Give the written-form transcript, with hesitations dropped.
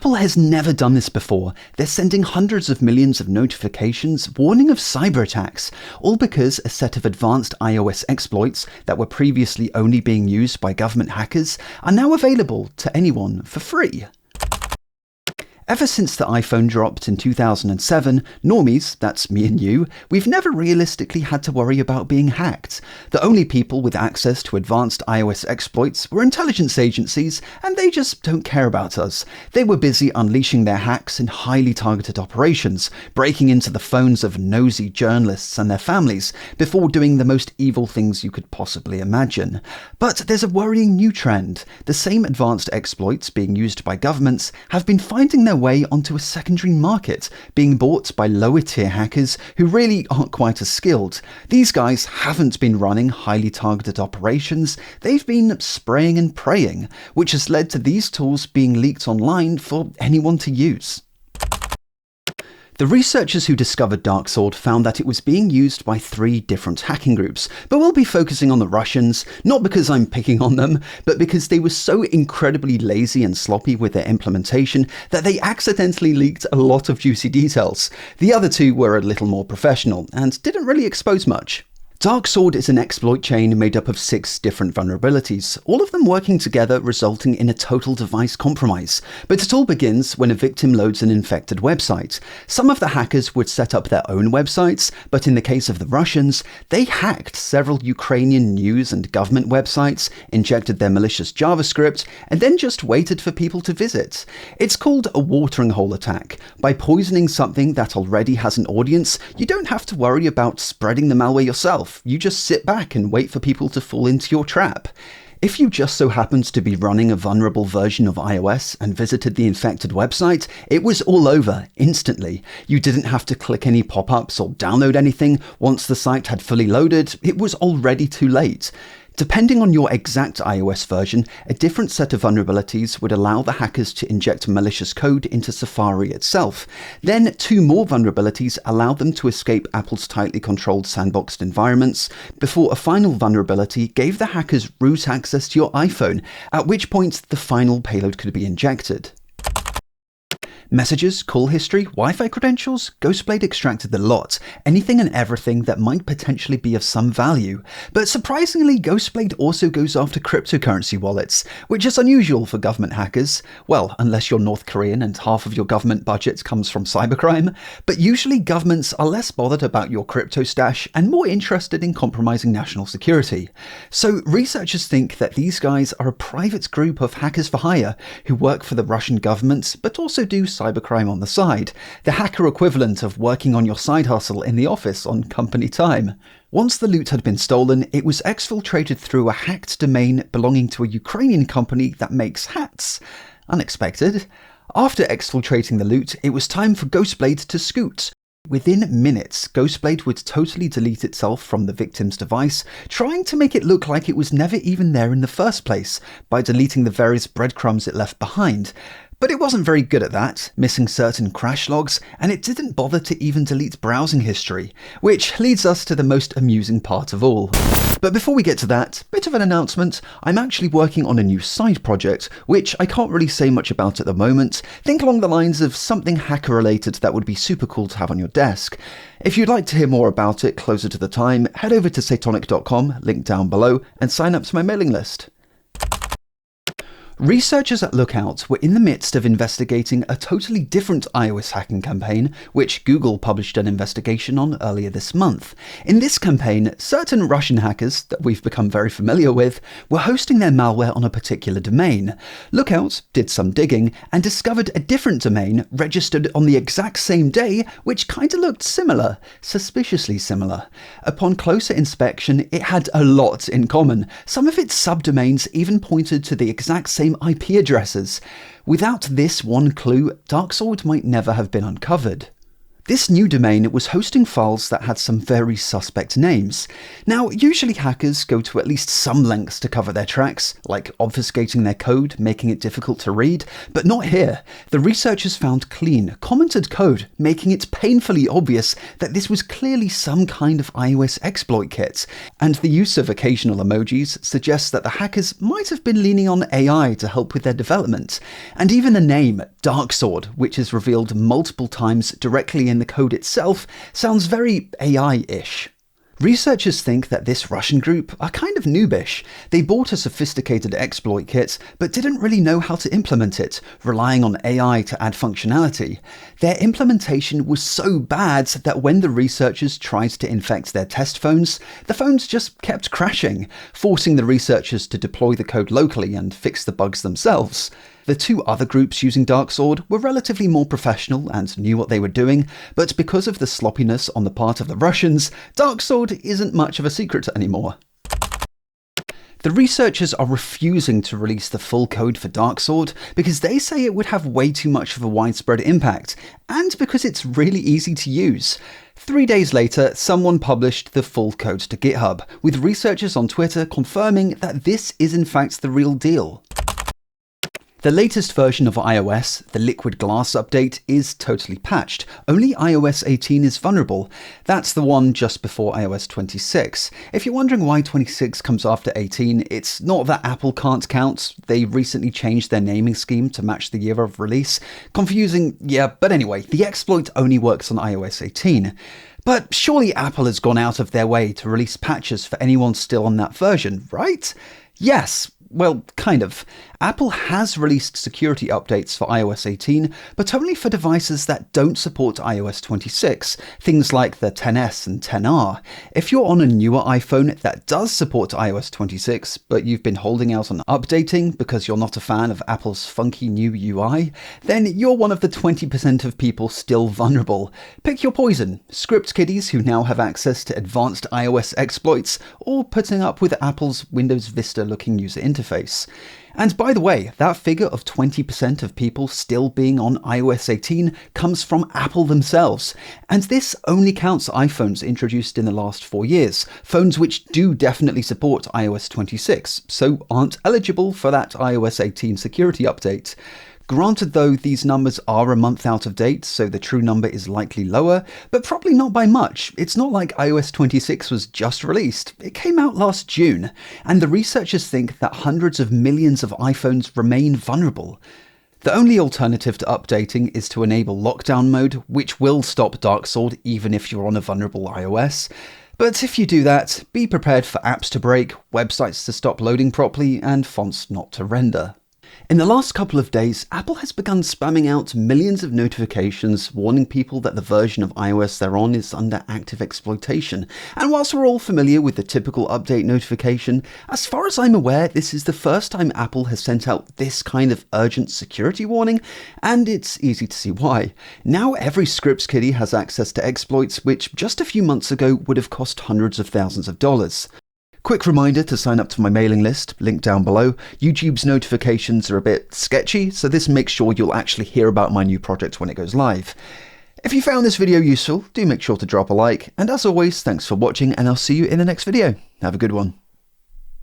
Apple has never done this before. They're sending hundreds of millions of notifications warning of cyber attacks, all because a set of advanced iOS exploits that were previously only being used by government hackers are now available to anyone for free. Ever since the iPhone dropped in 2007, normies, that's me and you, we've never realistically had to worry about being hacked. The only people with access to advanced iOS exploits were intelligence agencies, and they just don't care about us. They were busy unleashing their hacks in highly targeted operations, breaking into the phones of nosy journalists and their families, before doing the most evil things you could possibly imagine. But there's a worrying new trend. The same advanced exploits being used by governments have been finding their way onto a secondary market, being bought by lower tier hackers who really aren't quite as skilled. These guys haven't been running highly targeted operations, they've been spraying and praying, which has led to these tools being leaked online for anyone to use. The researchers who discovered Darksword found that it was being used by 3 different hacking groups, but we'll be focusing on the Russians, not because I'm picking on them, but because they were so incredibly lazy and sloppy with their implementation that they accidentally leaked a lot of juicy details. The other 2 were a little more professional and didn't really expose much. Darksword is an exploit chain made up of 6 different vulnerabilities, all of them working together resulting in a total device compromise. But it all begins when a victim loads an infected website. Some of the hackers would set up their own websites, but in the case of the Russians, they hacked several Ukrainian news and government websites, injected their malicious JavaScript, and then just waited for people to visit. It's called a watering hole attack. By poisoning something that already has an audience, you don't have to worry about spreading the malware yourself. You just sit back and wait for people to fall into your trap. If you just so happened to be running a vulnerable version of iOS and visited the infected website, it was all over instantly. You didn't have to click any pop-ups or download anything. Once the site had fully loaded, it was already too late. Depending on your exact iOS version, a different set of vulnerabilities would allow the hackers to inject malicious code into Safari itself. Then 2 more vulnerabilities allowed them to escape Apple's tightly controlled sandboxed environments, before a final vulnerability gave the hackers root access to your iPhone, at which point the final payload could be injected. Messages, call history, Wi-Fi credentials, Ghostblade extracted the lot, anything and everything that might potentially be of some value. But surprisingly, Ghostblade also goes after cryptocurrency wallets, which is unusual for government hackers. Well, unless you're North Korean and half of your government budget comes from cybercrime. But usually governments are less bothered about your crypto stash and more interested in compromising national security. So researchers think that these guys are a private group of hackers for hire who work for the Russian government, but also do cybercrime on the side, the hacker equivalent of working on your side hustle in the office on company time. Once the loot had been stolen, it was exfiltrated through a hacked domain belonging to a Ukrainian company that makes hats. Unexpected. After exfiltrating the loot, it was time for Ghostblade to scoot. Within minutes, Ghostblade would totally delete itself from the victim's device, trying to make it look like it was never even there in the first place, by deleting the various breadcrumbs it left behind. But it wasn't very good at that, missing certain crash logs, and it didn't bother to even delete browsing history, which leads us to the most amusing part of all. But before we get to that, bit of an announcement, I'm actually working on a new side project, which I can't really say much about at the moment. Think along the lines of something hacker related that would be super cool to have on your desk. If you'd like to hear more about it closer to the time, head over to satonic.com, link down below, and sign up to my mailing list. Researchers at Lookout were in the midst of investigating a totally different iOS hacking campaign, which Google published an investigation on earlier this month. In this campaign, certain Russian hackers that we've become very familiar with were hosting their malware on a particular domain. Lookout did some digging and discovered a different domain registered on the exact same day, which kinda looked similar, suspiciously similar. Upon closer inspection, it had a lot in common. Some of its subdomains even pointed to the exact same IP addresses. Without this one clue, Darksword might never have been uncovered. This new domain was hosting files that had some very suspect names. Now, usually hackers go to at least some lengths to cover their tracks, like obfuscating their code, making it difficult to read, but not here. The researchers found clean, commented code, making it painfully obvious that this was clearly some kind of iOS exploit kit, and the use of occasional emojis suggests that the hackers might have been leaning on AI to help with their development. And even the name, Darksword, which is revealed multiple times directly in the code itself, sounds very AI-ish. Researchers think that this Russian group are kind of noobish. They bought a sophisticated exploit kit, but didn't really know how to implement it, relying on AI to add functionality. Their implementation was so bad that when the researchers tried to infect their test phones, the phones just kept crashing, forcing the researchers to deploy the code locally and fix the bugs themselves. The two other groups using Darksword were relatively more professional and knew what they were doing, but because of the sloppiness on the part of the Russians, Darksword isn't much of a secret anymore. The researchers are refusing to release the full code for Darksword because they say it would have way too much of a widespread impact, and because it's really easy to use. 3 days later, someone published the full code to GitHub, with researchers on Twitter confirming that this is in fact the real deal. The latest version of iOS, the Liquid Glass update, is totally patched. Only iOS 18 is vulnerable. That's the one just before iOS 26. If you're wondering why 26 comes after 18, it's not that Apple can't count. They recently changed their naming scheme to match the year of release. Confusing, yeah, but anyway, the exploit only works on iOS 18. But surely Apple has gone out of their way to release patches for anyone still on that version, right? Yes. Well, kind of. Apple has released security updates for iOS 18, but only for devices that don't support iOS 26, things like the XS and XR. If you're on a newer iPhone that does support iOS 26, but you've been holding out on updating because you're not a fan of Apple's funky new UI, then you're one of the 20% of people still vulnerable. Pick your poison: script kiddies who now have access to advanced iOS exploits, or putting up with Apple's Windows Vista looking user interface. And by the way, that figure of 20% of people still being on iOS 18 comes from Apple themselves. And this only counts iPhones introduced in the last 4 years, phones which do definitely support iOS 26, so aren't eligible for that iOS 18 security update. Granted though, these numbers are a month out of date, so the true number is likely lower, but probably not by much. It's not like iOS 26 was just released. It came out last June, and the researchers think that hundreds of millions of iPhones remain vulnerable. The only alternative to updating is to enable lockdown mode, which will stop Darksword even if you're on a vulnerable iOS. But if you do that, be prepared for apps to break, websites to stop loading properly, and fonts not to render. In the last couple of days, Apple has begun spamming out millions of notifications warning people that the version of iOS they're on is under active exploitation. And whilst we're all familiar with the typical update notification, as far as I'm aware, this is the first time Apple has sent out this kind of urgent security warning, and it's easy to see why. Now every scripts kiddie has access to exploits which just a few months ago would have cost hundreds of thousands of dollars. Quick reminder to sign up to my mailing list, link down below. YouTube's notifications are a bit sketchy, so this makes sure you'll actually hear about my new project when it goes live. If you found this video useful, do make sure to drop a like, and as always, thanks for watching, and I'll see you in the next video. Have a good one.